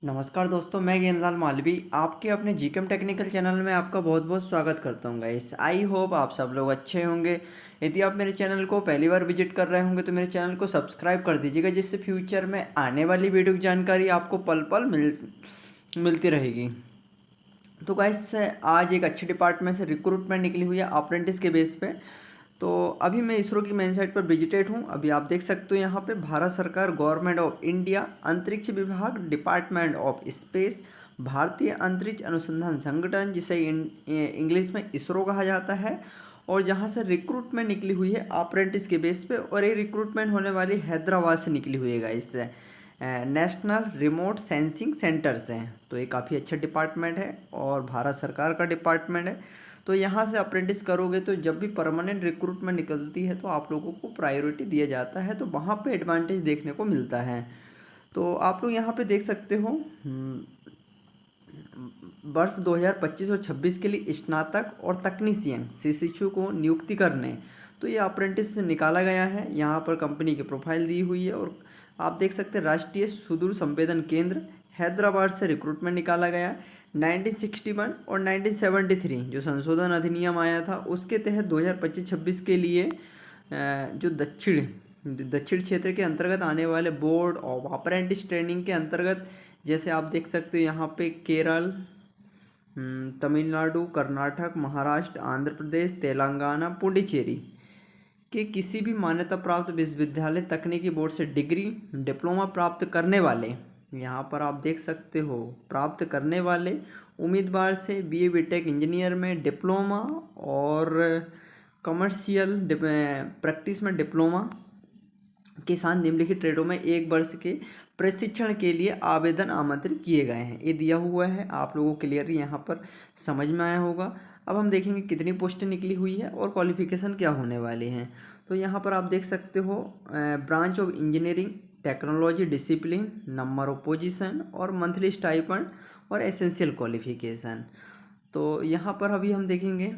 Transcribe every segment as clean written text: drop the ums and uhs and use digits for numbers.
नमस्कार दोस्तों, मैं ज्ञानलाल मालवी आपके अपने जीकेम टेक्निकल चैनल में आपका बहुत बहुत स्वागत करता हूँ गाइस। आई होप आप सब लोग अच्छे होंगे। यदि आप मेरे चैनल को पहली बार विजिट कर रहे होंगे तो मेरे चैनल को सब्सक्राइब कर दीजिएगा, जिससे फ्यूचर में आने वाली वीडियो की जानकारी आपको पल पल मिलती रहेगी। तो गाइस, आज एक अच्छे डिपार्टमेंट से रिक्रूटमेंट निकली हुई है अप्रेंटिस के बेस पे। तो अभी मैं इसरो की मेन साइट पर विजिटेड हूँ। अभी आप देख सकते हो यहाँ पे भारत सरकार, गवर्नमेंट ऑफ इंडिया, अंतरिक्ष विभाग, डिपार्टमेंट ऑफ स्पेस, भारतीय अंतरिक्ष अनुसंधान संगठन, जिसे इंग्लिश में इसरो कहा जाता है, और जहाँ से रिक्रूटमेंट निकली हुई है अप्रेंटिस के बेस पे। और ये रिक्रूटमेंट होने वाली हैदराबाद से निकली हुई है guys. National remote sensing centre से। तो ये काफ़ी अच्छा डिपार्टमेंट है और भारत सरकार का डिपार्टमेंट है। तो यहाँ से अप्रेंटिस करोगे तो जब भी परमानेंट रिक्रूटमेंट निकलती है तो आप लोगों को प्रायोरिटी दिया जाता है, तो वहाँ पे एडवांटेज देखने को मिलता है। तो आप लोग यहाँ पे देख सकते हो, वर्ष 2025 और 26 के लिए स्नातक और तकनीशियन शिशु को नियुक्ति करने, तो ये अप्रेंटिस निकाला गया है। यहाँ पर कंपनी की प्रोफाइल दी हुई है और आप देख सकते हैं राष्ट्रीय सुदूर संवेदन केंद्र हैदराबाद से रिक्रूटमेंट निकाला गया। 1961 और 1973 जो संशोधन अधिनियम आया था उसके तहत 2025-26 के लिए जो दक्षिण क्षेत्र के अंतर्गत आने वाले बोर्ड ऑफ अप्रेंटिस ट्रेनिंग के अंतर्गत, जैसे आप देख सकते हो यहाँ पे केरल, तमिलनाडु, कर्नाटक, महाराष्ट्र, आंध्र प्रदेश, तेलंगाना, पुडुचेरी के किसी भी मान्यता प्राप्त विश्वविद्यालय तकनीकी बोर्ड से डिग्री डिप्लोमा प्राप्त करने वाले, यहाँ पर आप देख सकते हो, प्राप्त करने वाले उम्मीदवार से बीए बीटेक इंजीनियर में डिप्लोमा और कमर्शियल प्रैक्टिस में डिप्लोमा के साथ निम्नलिखित ट्रेडों में 1 वर्ष के प्रशिक्षण के लिए आवेदन आमंत्रित किए गए हैं। ये दिया हुआ है, आप लोगों को क्लियरली यहाँ पर समझ में आया होगा। अब हम देखेंगे कितनी पोस्टें निकली हुई है और क्वालिफिकेशन क्या होने वाली हैं। तो यहाँ पर आप देख सकते हो, branch of engineering technology discipline, number of position और मंथली स्टाइपेंड और एसेंशियल क्वालिफिकेशन। तो यहाँ पर अभी हम देखेंगे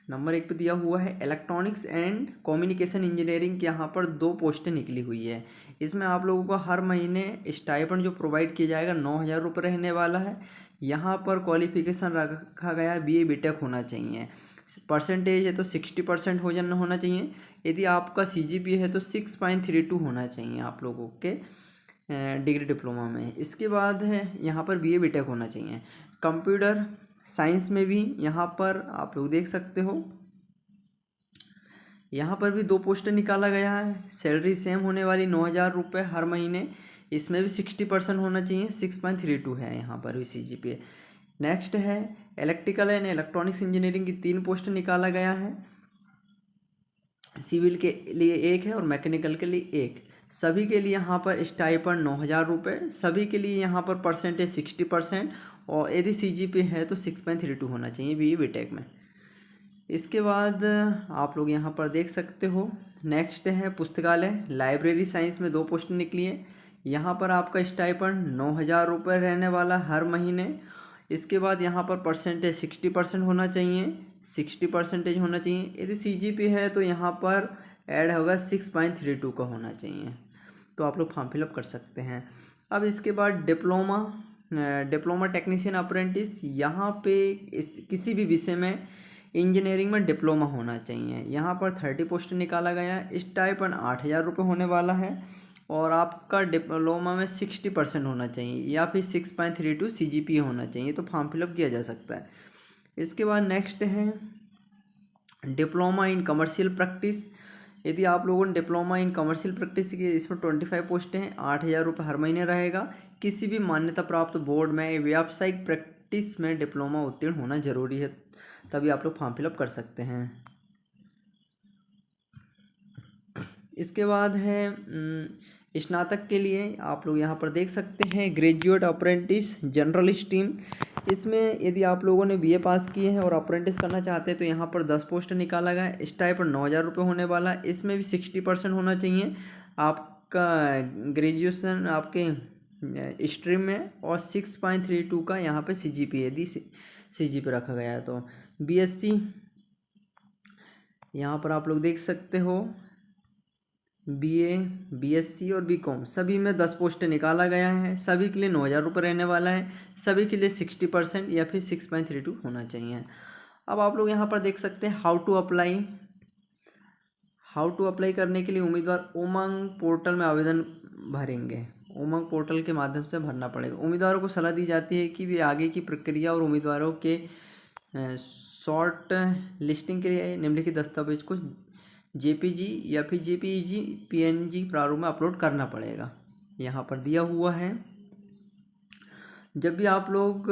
नंबर 1 पे दिया हुआ है इलेक्ट्रॉनिक्स एंड कम्युनिकेशन इंजीनियरिंग के, यहाँ पर 2 पोस्टें निकली हुई है। इसमें आप लोगों को हर महीने स्टाइपेंड जो प्रोवाइड किया जाएगा 9,000 रुपये रहने वाला है। यहाँ पर क्वालिफिकेशन रखा गया है बीए बीटेक होना चाहिए। परसेंटेज है तो 60% होना चाहिए। यदि आपका सीजीपीए है तो 6.32 होना चाहिए आप लोगों के डिग्री डिप्लोमा में। इसके बाद है यहाँ पर बीए बीटेक होना चाहिए। कंप्यूटर साइंस में भी यहाँ पर आप लोग देख सकते हो, यहाँ पर भी 2 पोस्टें निकाला गया है। सैलरी सेम होने वाली 9,000 रुपये हर महीने। इसमें भी 60% होना चाहिए, 6.32 है यहाँ पर भी सीजीपीए। नेक्स्ट है इलेक्ट्रिकल एंड इलेक्ट्रॉनिक्स इंजीनियरिंग की 3 पोस्ट निकाला गया है। सिविल के लिए 1 है और मैकेनिकल के लिए 1। सभी के लिए यहाँ पर स्टाइपेंड 9,000 रुपये। सभी के लिए यहाँ पर परसेंटेज 60%, और यदि सीजीपी है तो 6.32 होना चाहिए बीई बीटेक में। इसके बाद आप लोग यहाँ पर देख सकते हो, नेक्स्ट है पुस्तकालय लाइब्रेरी साइंस में 2 पोस्ट निकली है। यहाँ पर आपका स्टाइपेंड 9,000 रुपये रहने वाला हर महीने। इसके बाद यहाँ पर परसेंटेज 60% होना चाहिए, 60% होना चाहिए। यदि सीजीपी है तो यहाँ पर ऐड होगा 6.32 का होना चाहिए। तो आप लोग फॉर्म फिलअप कर सकते हैं। अब इसके बाद डिप्लोमा टेक्नीशियन अप्रेंटिस, यहाँ पे किसी भी विषय में इंजीनियरिंग में डिप्लोमा होना चाहिए। यहाँ पर 30 पोस्ट निकाला गया है। स्टाइपेंड 8,000 रुपये होने वाला है और आपका डिप्लोमा में 60% होना चाहिए या फिर 6.32 सीजीपीए होना चाहिए, तो फॉर्म फिलअप किया जा सकता है। इसके बाद नेक्स्ट है डिप्लोमा इन कमर्शियल प्रैक्टिस। यदि आप लोगों ने डिप्लोमा इन कमर्शियल प्रैक्टिस की, इसमें 25 पोस्टें हैं, 8,000 रुपये हर महीने रहेगा। किसी भी मान्यता प्राप्त बोर्ड में व्यावसायिक प्रैक्टिस में डिप्लोमा उत्तीर्ण होना जरूरी है, तभी आप लोग फॉर्म फिलअप कर सकते हैं। इसके बाद है स्नातक के लिए आप लोग यहाँ पर देख सकते हैं ग्रेजुएट अप्रेंटिस जनरल स्ट्रीम। इसमें यदि आप लोगों ने बीए पास किए हैं और अप्रेंटिस करना चाहते हैं तो यहाँ पर 10 पोस्ट निकाला गया है। स्टाइपेंड 9,000 रुपये होने वाला है। इसमें भी 60% होना चाहिए आपका ग्रेजुएशन आपके स्ट्रीम में, और 6.32 का यहाँ पे सीजीपीए यदि सीजीपी रखा गया है तो। बीएससी यहाँ पर आप लोग देख सकते हो BA, BSc और BCom सभी में 10 पोस्ट निकाला गया है। सभी के लिए 9,000 रुपये रहने वाला है। सभी के लिए 60% या फिर 6.32 होना चाहिए। अब आप लोग यहाँ पर देख सकते हैं हाउ टू अप्लाई करने के लिए उम्मीदवार उमंग पोर्टल में आवेदन भरेंगे। उमंग पोर्टल के माध्यम से भरना पड़ेगा। उम्मीदवारों को सलाह दी जाती है कि वे आगे की प्रक्रिया और उम्मीदवारों के शॉर्ट लिस्टिंग के लिए निम्नलिखित दस्तावेज को JPG या फिर JPEG PNG प्रारूप में अपलोड करना पड़ेगा। यहाँ पर दिया हुआ है। जब भी आप लोग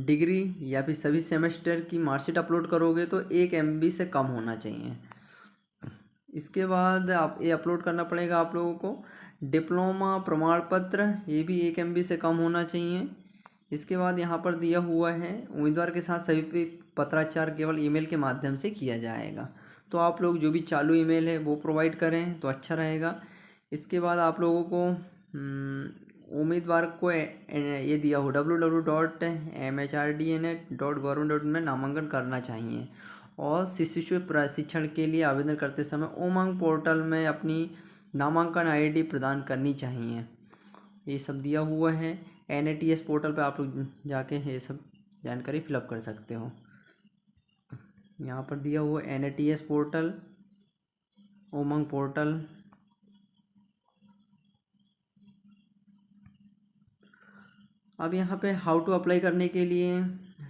डिग्री या फिर सभी सेमेस्टर की मार्कशीट अपलोड करोगे तो 1 MB से कम होना चाहिए। इसके बाद आप ये अपलोड करना पड़ेगा आप लोगों को। डिप्लोमा प्रमाण पत्र ये भी 1 MB से कम होना चाहिए। इसके बाद यहाँ पर दिया हुआ है उम्मीदवार के साथ सभी पत्राचार केवल ईमेल के माध्यम से किया जाएगा। तो आप लोग जो भी चालू ईमेल है वो प्रोवाइड करें तो अच्छा रहेगा। इसके बाद आप लोगों को उम्मीदवार को ये दिया हो www.mhrdnet.gov.in में नामांकन करना चाहिए और शिशु प्रशिक्षण के लिए आवेदन करते समय उमंग पोर्टल में अपनी नामांकन ID प्रदान करनी चाहिए। ये सब दिया हुआ है। NATS पोर्टल पे आप लोग जाके ये सब जानकारी फिलअप कर सकते हो। यहाँ पर दिया हुआ NATS पोर्टल, उमंग पोर्टल। अब यहाँ पे हाउ टू अप्लाई करने के लिए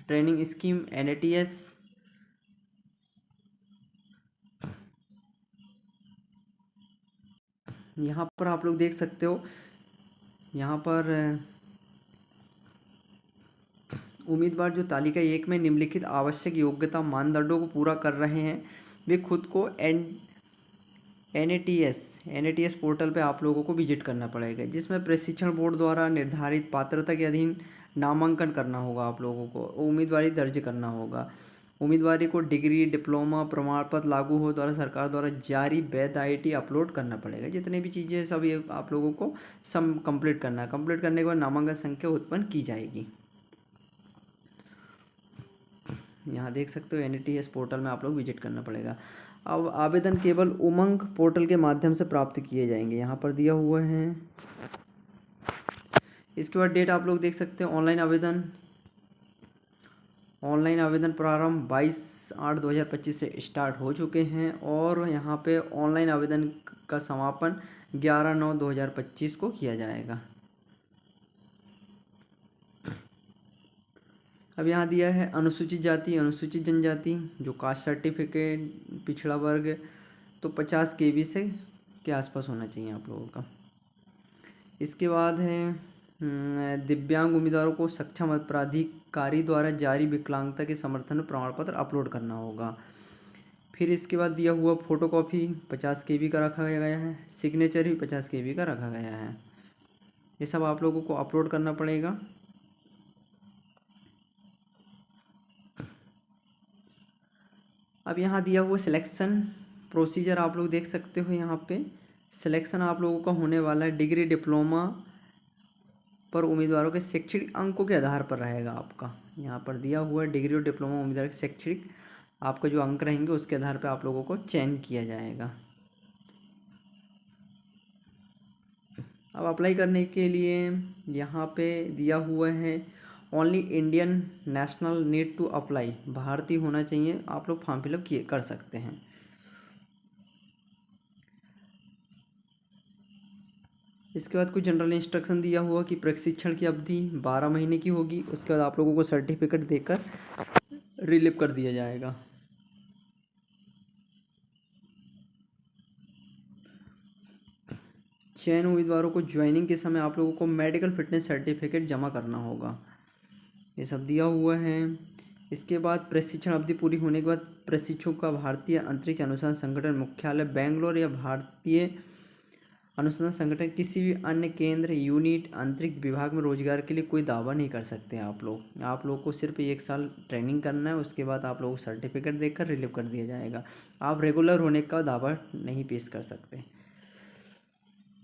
ट्रेनिंग स्कीम NATS, यहाँ पर आप लोग देख सकते हो। यहाँ पर उम्मीदवार जो तालिका 1 में निम्नलिखित आवश्यक योग्यता मानदंडों को पूरा कर रहे हैं वे खुद को NATS पोर्टल पे आप लोगों को विजिट करना पड़ेगा, जिसमें प्रशिक्षण बोर्ड द्वारा निर्धारित पात्रता के अधीन नामांकन करना होगा। आप लोगों को उम्मीदवारी दर्ज करना होगा। उम्मीदवारी को डिग्री, डिप्लोमा, प्रमाण पत्र लागू हो द्वारा सरकार द्वारा जारी वैध IT अपलोड करना पड़ेगा। जितनी भी चीज़ें सब ये आप लोगों को सब कंप्लीट करना है। कंप्लीट करने के बाद नामांकन संख्या उत्पन्न की जाएगी। यहाँ देख सकते हो NATS पोर्टल में आप लोग विजिट करना पड़ेगा। अब आवेदन केवल उमंग पोर्टल के माध्यम से प्राप्त किए जाएंगे, यहाँ पर दिया हुआ है। इसके बाद डेट आप लोग देख सकते हैं। ऑनलाइन आवेदन प्रारंभ 22/8/2025 से स्टार्ट हो चुके हैं और यहाँ पे ऑनलाइन आवेदन का समापन 11/9/2025 को किया जाएगा। अब यहाँ दिया है अनुसूचित जाति, अनुसूचित जनजाति, जो कास्ट सर्टिफिकेट, पिछड़ा वर्ग, तो 50 KB से के आसपास होना चाहिए आप लोगों का। इसके बाद है दिव्यांग उम्मीदवारों को सक्षम प्राधिकारी द्वारा जारी विकलांगता के समर्थन में प्रमाण पत्र अपलोड करना होगा। फिर इसके बाद दिया हुआ फोटोकॉपी 50 KB का रखा गया है। सिग्नेचर भी 50 KB का रखा गया है। ये सब आप लोगों को अपलोड करना पड़ेगा। अब यहाँ दिया हुआ सिलेक्शन प्रोसीजर आप लोग देख सकते हो। यहाँ पे सिलेक्शन आप लोगों का होने वाला है डिग्री, डिप्लोमा पर उम्मीदवारों के शैक्षणिक अंकों के आधार पर रहेगा आपका। यहाँ पर दिया हुआ है डिग्री और डिप्लोमा उम्मीदवार के शैक्षणिक आपका जो अंक रहेंगे उसके आधार पर आप लोगों को चयन किया जाएगा। अब अप्लाई करने के लिए यहाँ पे दिया हुआ है only Indian national need to apply, भारतीय होना चाहिए। आप लोग फॉर्म फिलअप कर सकते हैं। इसके बाद कुछ जनरल इंस्ट्रक्शन दिया हुआ कि प्रशिक्षण की अवधि 12 महीने की होगी। उसके बाद आप लोगों को सर्टिफिकेट देकर रिलीव कर दिया जाएगा। चयन उम्मीदवारों को ज्वाइनिंग के समय आप लोगों को मेडिकल फिटनेस सर्टिफिकेट जमा करना होगा। ये सब दिया हुआ है। इसके बाद प्रशिक्षण अवधि पूरी होने के बाद प्रशिक्षुओं का भारतीय अंतरिक्ष अनुसंधान संगठन मुख्यालय बेंगलोर या भारतीय अनुसंधान संगठन किसी भी अन्य केंद्र, यूनिट, अंतरिक्ष विभाग में रोजगार के लिए कोई दावा नहीं कर सकते। आप लोग को सिर्फ 1 साल ट्रेनिंग करना है। उसके बाद आप लोगों को सर्टिफिकेट देकर रिलीव कर दिया जाएगा। आप रेगुलर होने का दावा नहीं पेश कर सकते।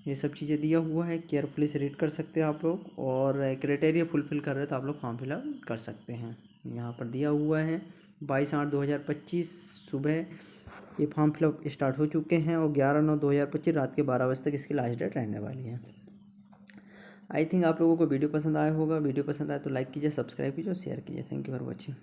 ये सब चीज़ें दिया हुआ है, केयरफुली से रीड कर सकते हैं आप लोग, और क्राइटेरिया फुलफिल कर रहे हैं तो आप लोग फॉर्म फिलअप कर सकते हैं। यहाँ पर दिया हुआ है 22/8/2025 सुबह ये फॉर्म फिलअप स्टार्ट हो चुके हैं और 11/9/2025 रात के 12 बजे तक इसकी लास्ट डेट रहने वाली है। आई थिंक आप लोगों को वीडियो पसंद आया होगा। वीडियो पसंद आए तो लाइक कीजिए, सब्सक्राइब कीजिए और शेयर कीजिए। Thank you for watching.